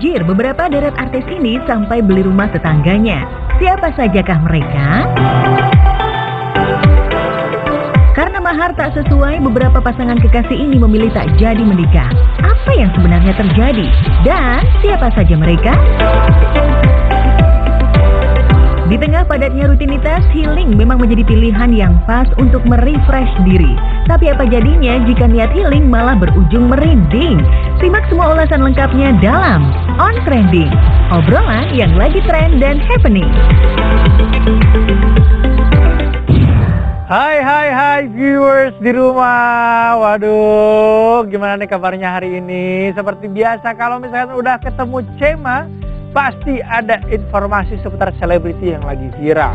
Jujur, beberapa deret artis ini sampai beli rumah tetangganya. Siapa sajakah mereka? Karena mahar tak sesuai, beberapa pasangan kekasih ini memilih tak jadi menikah. Apa yang sebenarnya terjadi? Dan siapa saja mereka? Di tengah padatnya rutinitas, healing memang menjadi pilihan yang pas untuk merefresh diri. Tapi apa jadinya jika niat healing malah berujung merinding? Simak semua ulasan lengkapnya dalam On Trending, obrolan yang lagi tren dan happening. Hai viewers di rumah. Waduh, gimana nih kabarnya hari ini? Seperti biasa kalau misalkan udah ketemu Cema, pasti ada informasi seputar selebriti yang lagi viral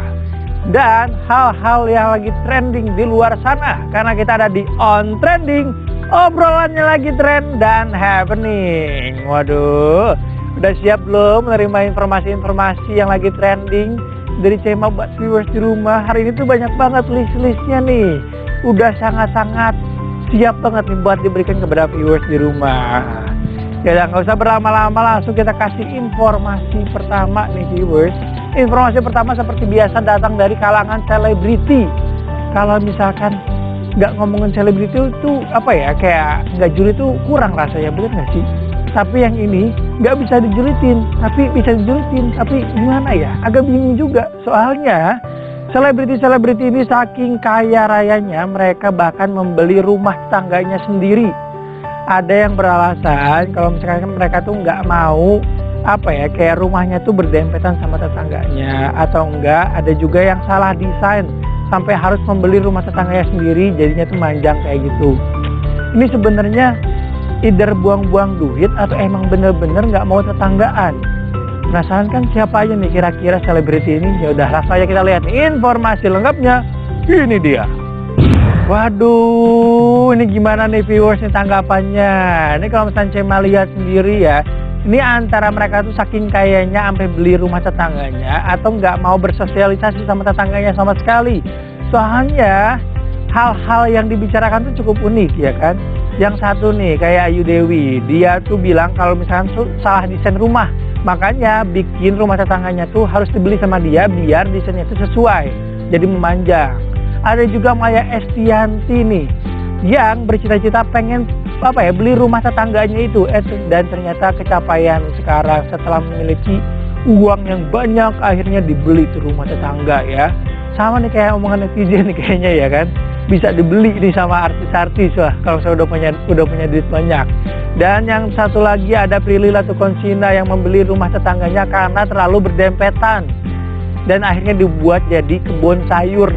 dan hal-hal yang lagi trending di luar sana. Karena kita ada di On Trending, obrolannya lagi tren dan happening. Waduh, udah siap belum menerima informasi-informasi yang lagi trending dari Cema buat viewers di rumah? Hari ini tuh banyak banget list-listnya nih. Udah sangat-sangat siap banget nih buat diberikan kepada viewers di rumah. Ya nggak usah berlama-lama, langsung kita kasih informasi pertama nih viewers. Informasi pertama seperti biasa datang dari kalangan selebriti. Kalau misalkan nggak ngomongin selebriti itu apa ya, kayak nggak juli itu kurang rasanya, bener nggak sih? Tapi yang ini nggak bisa dijulitin, tapi bisa dijulitin. Tapi gimana ya, agak bingung juga. Soalnya selebriti-selebriti ini saking kaya rayanya, mereka bahkan membeli rumah tetangganya sendiri. Ada yang beralasan kalau misalkan mereka tuh nggak mau apa ya, kayak rumahnya tuh berdempetan sama tetangganya, atau enggak ada juga yang salah desain sampai harus membeli rumah tetangganya sendiri, jadinya tuh manjang kayak gitu. Ini sebenarnya either buang-buang duit atau emang bener-bener nggak mau tetanggaan. Penasaran kan siapa aja nih kira-kira selebriti ini? Ya udah, langsung aja kita lihat informasi lengkapnya. Ini dia. Waduh, ini gimana nih viewers nih tanggapannya? Ini kalau misalnya Cema lihat sendiri ya, ini antara mereka tuh saking kayanya sampai beli rumah tetangganya, atau nggak mau bersosialisasi sama tetangganya sama sekali. Soalnya hal-hal yang dibicarakan tuh cukup unik ya kan. Yang satu nih kayak Ayu Dewi, dia tuh bilang kalau misalnya tuh salah desain rumah, makanya bikin rumah tetangganya tuh harus dibeli sama dia biar desainnya itu sesuai, jadi memanjang. Ada juga Maya Estianti nih yang bercita-cita pengen beli rumah tetangganya itu, dan ternyata kecapaian sekarang setelah memiliki uang yang banyak, akhirnya dibeli tuh rumah tetangga ya. Sama nih kayak omongan netizen nih kayaknya ya kan, bisa dibeli nih sama artis-artis. Wah, kalau saya udah punya duit banyak. Dan yang satu lagi ada Prilly Latuconsina yang membeli rumah tetangganya karena terlalu berdempetan dan akhirnya dibuat jadi kebun sayur.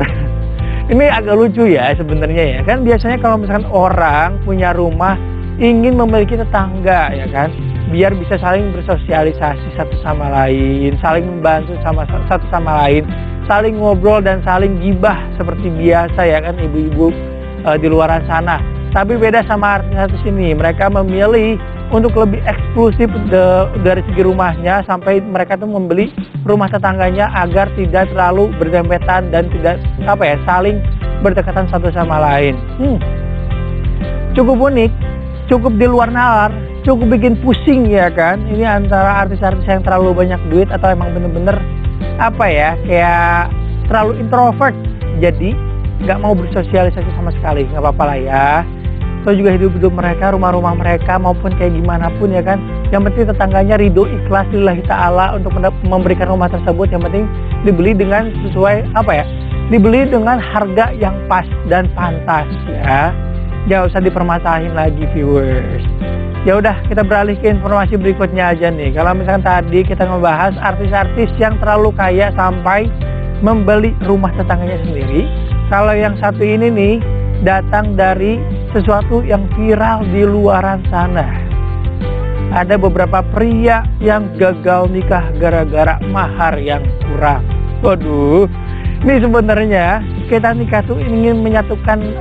Ini agak lucu ya sebenarnya ya kan. Biasanya kalau misalkan orang punya rumah ingin memiliki tetangga ya kan, biar bisa saling bersosialisasi satu sama lain, saling membantu satu sama lain, saling ngobrol dan saling gibah seperti biasa ya kan ibu-ibu di luaran sana. Tapi beda sama artis-artis ini, mereka memilih untuk lebih eksklusif dari segi rumahnya, sampai mereka tuh membeli rumah tetangganya agar tidak terlalu berdempetan dan tidak saling berdekatan satu sama lain. Cukup unik, cukup di luar nalar, cukup bikin pusing ya kan. Ini antara artis-artis yang terlalu banyak duit atau emang bener-bener kayak terlalu introvert, jadi nggak mau bersosialisasi sama sekali. Nggak apa-apa lah ya. Atau juga hidup-hidup mereka, rumah-rumah mereka maupun kayak gimana pun ya kan. Yang penting tetangganya ridho, ikhlas lillahi ta'ala untuk memberikan rumah tersebut. Yang penting dibeli dengan sesuai dibeli dengan harga yang pas dan pantas ya. Nggak usah dipermasalahin lagi viewers. Ya udah, kita beralih ke informasi berikutnya aja nih. Kalau misalkan tadi kita ngebahas artis-artis yang terlalu kaya sampai membeli rumah tetangganya sendiri, kalau yang satu ini nih datang dari sesuatu yang viral di luaran sana. Ada beberapa pria yang gagal nikah gara-gara mahar yang kurang. Waduh, ini sebenarnya kita nikah tuh ingin menyatukan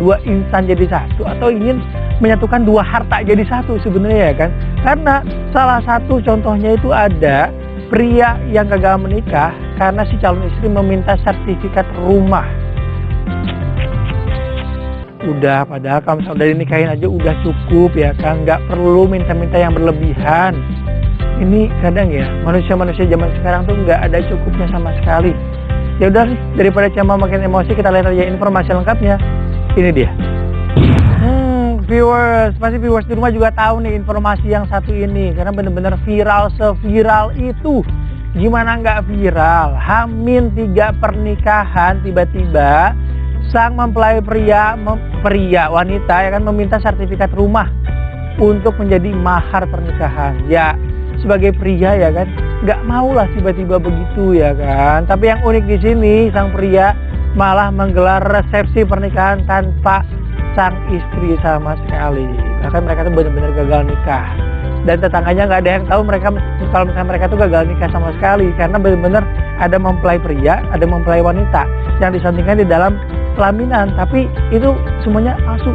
dua insan jadi satu, atau ingin menyatukan dua harta jadi satu sebenarnya ya kan. Karena salah satu contohnya itu ada pria yang gagal menikah karena si calon istri meminta sertifikat rumah. Udah, padahal kalau misalnya udah dinikahin aja udah cukup ya kan, nggak perlu minta-minta yang berlebihan. Ini kadang ya, manusia-manusia zaman sekarang tuh nggak ada cukupnya sama sekali. Ya udah nih, daripada Cema makin emosi, kita lihat aja informasi lengkapnya. Ini dia. Viewers, pasti viewers di rumah juga tahu nih informasi yang satu ini, karena bener-bener viral, seviral itu. Gimana nggak viral? Hamin 3 pernikahan, tiba-tiba sang mempelai pria wanita ya kan meminta sertifikat rumah untuk menjadi mahar pernikahan. Ya sebagai pria ya kan nggak maulah tiba-tiba begitu ya kan. Tapi yang unik di sini sang pria malah menggelar resepsi pernikahan tanpa sang istri sama sekali. Bahkan mereka tuh benar-benar gagal nikah. Dan tetangganya nggak ada yang tahu mereka kalau misalnya mereka tuh gagal nikah sama sekali, karena benar-benar ada mempelai pria, ada mempelai wanita yang disandingkan di dalam pelaminan, tapi itu semuanya palsu.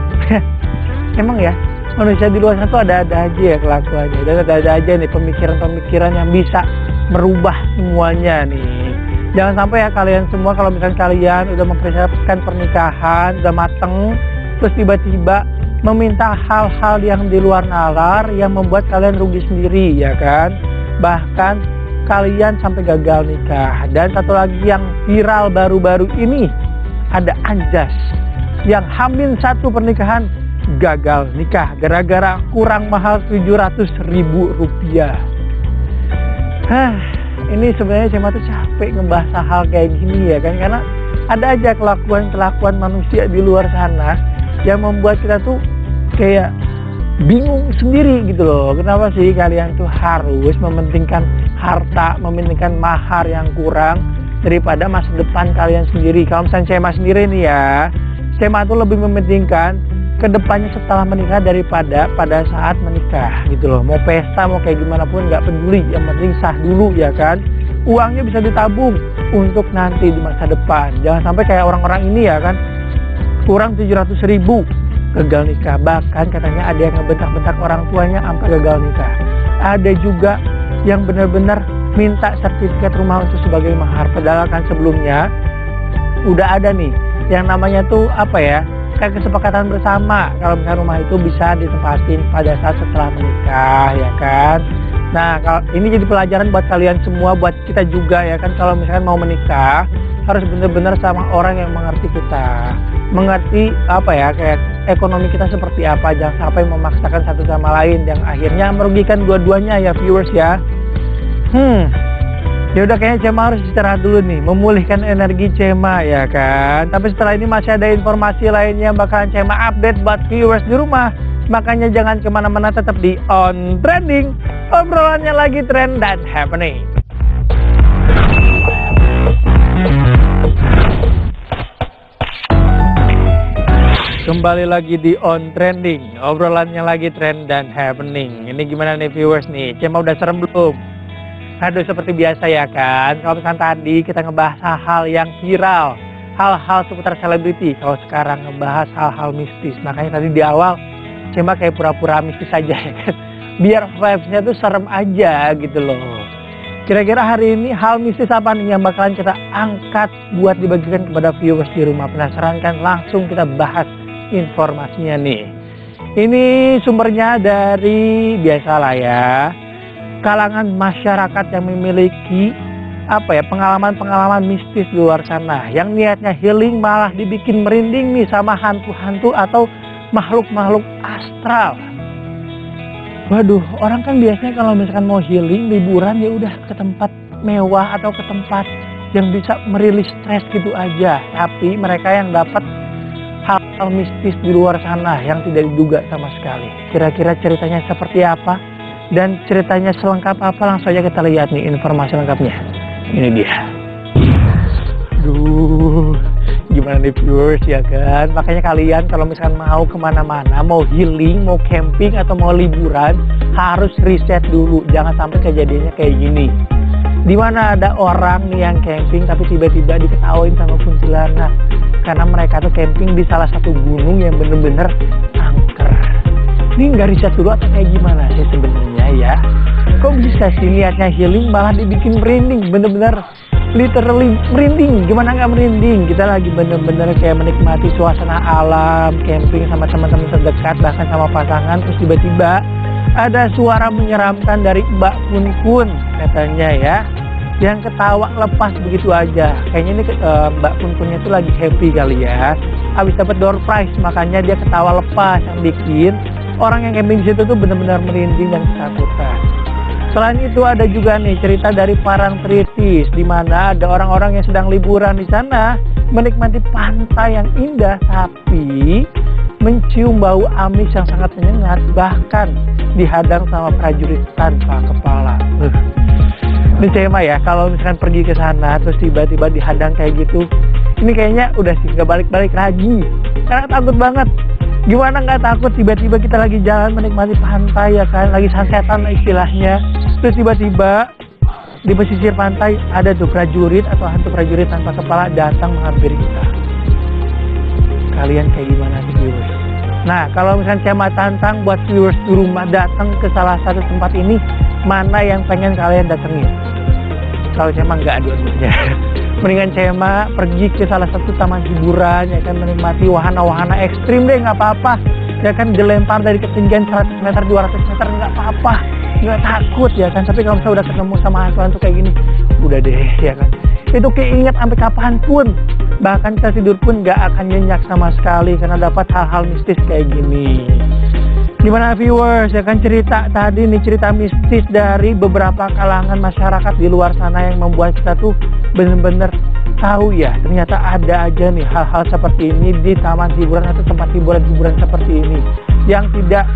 Emang ya manusia di luar sana tuh ada-ada aja ya kelakuannya, dan ada-ada aja nih pemikiran-pemikiran yang bisa merubah semuanya nih. Jangan sampai ya kalian semua, kalau misalnya kalian udah mempersiapkan pernikahan, udah mateng, terus tiba-tiba meminta hal-hal yang di luar nalar yang membuat kalian rugi sendiri ya kan. Bahkan kalian sampai gagal nikah. Dan satu lagi yang viral baru-baru ini, ada Anjas yang hamil 1 pernikahan gagal nikah gara-gara kurang mahal 700.000 rupiah. Ini sebenarnya Cema tuh capek ngebahas hal kayak gini ya kan, karena ada aja kelakuan manusia di luar sana yang membuat kita tuh kayak bingung sendiri gitu loh. Kenapa sih kalian tuh harus mementingkan harta, mementingkan mahar yang kurang daripada masa depan kalian sendiri? Kalau misalnya Cema sendiri nih ya, Cema tuh lebih mementingkan kedepannya setelah menikah daripada pada saat menikah gitu loh. Mau pesta mau kayak gimana pun nggak peduli, yang penting sah dulu ya kan. Uangnya bisa ditabung untuk nanti di masa depan. Jangan sampai kayak orang-orang ini ya kan, kurang 700.000 gagal nikah. Bahkan katanya ada yang ngebentak-bentak orang tuanya sampai gagal nikah. Ada juga yang benar-benar minta sertifikat rumah untuk sebagai mahar, padahal kan sebelumnya udah ada nih yang namanya tuh apa ya, kayak kesepakatan bersama kalau misalnya rumah itu bisa ditempatin pada saat setelah menikah ya kan. Nah kalau ini jadi pelajaran buat kalian semua, buat kita juga ya kan, kalau misalkan mau menikah harus benar-benar sama orang yang mengerti kita, mengerti apa ya, kayak ekonomi kita seperti apa. Jangan sampai memaksakan satu sama lain yang akhirnya merugikan dua-duanya ya viewers ya. Ya udah kayaknya Cema harus istirahat dulu nih, memulihkan energi Cema ya kan. Tapi setelah ini masih ada informasi lainnya bakalan Cema update buat viewers di rumah. Makanya jangan kemana-mana, tetap di On Trending, obrolannya lagi trend dan happening. Kembali lagi di On Trending, obrolannya lagi trend dan happening. Ini gimana nih viewers nih, Cema udah serem belum? Aduh seperti biasa ya kan, kalau misalnya tadi kita ngebahas hal-hal yang viral, hal-hal seputar selebriti, kalau sekarang ngebahas hal-hal mistis. Makanya tadi di awal Cema kayak pura-pura mistis aja ya kan, biar vibes-nya tuh serem aja gitu loh. Kira-kira hari ini hal mistis apa nih yang bakalan kita angkat buat dibagikan kepada viewers di rumah? Penasaran kan? Langsung kita bahas informasinya nih. Ini sumbernya dari biasalah ya, kalangan masyarakat yang memiliki apa ya, pengalaman-pengalaman mistis di luar sana, yang niatnya healing malah dibikin merinding nih sama hantu-hantu atau makhluk-makhluk astral. Waduh, orang kan biasanya kalau misalkan mau healing liburan ya udah ke tempat mewah atau ke tempat yang bisa merilis stres gitu aja. Tapi mereka yang dapat hal mistis di luar sana yang tidak diduga sama sekali. Kira-kira ceritanya seperti apa? Dan ceritanya selengkap apa? Langsung aja kita lihat nih informasi lengkapnya. Ini dia. Aduh, gimana nih viewers ya kan? Makanya kalian kalau misalkan mau kemana-mana, mau healing, mau camping atau mau liburan, harus riset dulu. Jangan sampai kejadiannya kayak gini. Dimana ada orang nih yang camping tapi tiba-tiba diketawain sama kuntilanak karena mereka tuh camping di salah satu gunung yang bener-bener angker. Ini nggak riset dulu atau kayak gimana sih sebenarnya ya? Kok bisa sih niatnya healing malah dibikin merinding, bener-bener literally merinding. Gimana nggak merinding? Kita lagi bener-bener kayak menikmati suasana alam, camping sama teman-teman terdekat, bahkan sama pasangan, terus tiba-tiba ada suara menyeramkan dari Mbak Kun Kun katanya ya, yang ketawa lepas begitu aja. Kayaknya ini Mbak Kun Kunnya itu lagi happy kali ya, habis dapat door prize makanya dia ketawa lepas, yang bikin orang yang camping di situ tuh benar-benar merinding dan ketakutan. Selain itu ada juga nih cerita dari Parangtritis, di mana ada orang-orang yang sedang liburan di sana menikmati pantai yang indah, tapi mencium bau amis yang sangat menyengat, bahkan dihadang sama prajurit tanpa kepala. Ini Cema ya, kalau misalkan pergi ke sana terus tiba-tiba dihadang kayak gitu, ini kayaknya udah sih nggak balik-balik lagi, karena takut banget. Gimana nggak takut tiba-tiba kita lagi jalan menikmati pantai ya kan, lagi sunsetan istilahnya, terus tiba-tiba di pesisir pantai ada tuh prajurit atau hantu prajurit tanpa kepala datang menghampiri kita. Kalian kayak gimana sih viewers? Nah, kalau misalnya Cema tantang buat viewers di rumah datang ke salah satu tempat ini, mana yang pengen kalian datengin? Kalau Cema nggak dua-duanya. Mendingan Cema pergi ke salah satu taman hiburan, ya kan, menikmati wahana-wahana ekstrim deh, nggak apa-apa. Ya kan, dilempar dari ketinggian 100 meter, 200 meter, nggak apa-apa. Nggak takut ya kan. Tapi kalau misalnya udah ketemu sama hantu-hantu kayak gini, udah deh ya kan. Itu keinget sampai kapanpun. Bahkan kita tidur pun nggak akan nyenyak sama sekali karena dapat hal-hal mistis kayak gini. Gimana viewers, ya kan, cerita tadi nih, cerita mistis dari beberapa kalangan masyarakat di luar sana yang membuat kita tuh bener-bener tahu ya, ternyata ada aja nih hal-hal seperti ini di taman hiburan atau tempat hiburan-hiburan seperti ini yang tidak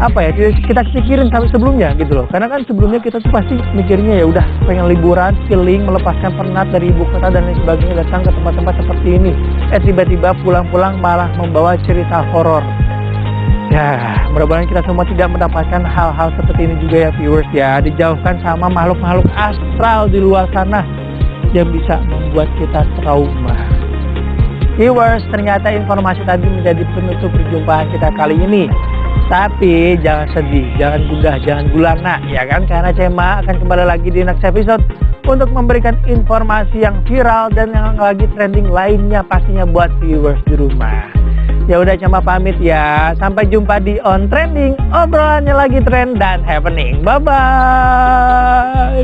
tidak kita pikirin sampai sebelumnya gitu loh. Karena kan sebelumnya kita tuh pasti mikirnya ya udah pengen liburan, chilling, melepaskan penat dari ibu kota dan lain sebagainya, datang ke tempat-tempat seperti ini. Tiba-tiba pulang-pulang malah membawa cerita horor. Ya, mudah-mudahan kita semua tidak mendapatkan hal-hal seperti ini juga ya viewers ya. Dijauhkan sama makhluk-makhluk astral di luar sana yang bisa membuat kita trauma. Viewers, ternyata informasi tadi menjadi penutup perjumpaan kita kali ini. Tapi jangan sedih, jangan gundah, jangan gulana ya kan, karena Cema akan kembali lagi di next episode untuk memberikan informasi yang viral dan yang lagi trending lainnya pastinya buat viewers di rumah. Ya udah, Cema pamit ya. Sampai jumpa di On Trending, obrolannya lagi trend dan happening. Bye bye.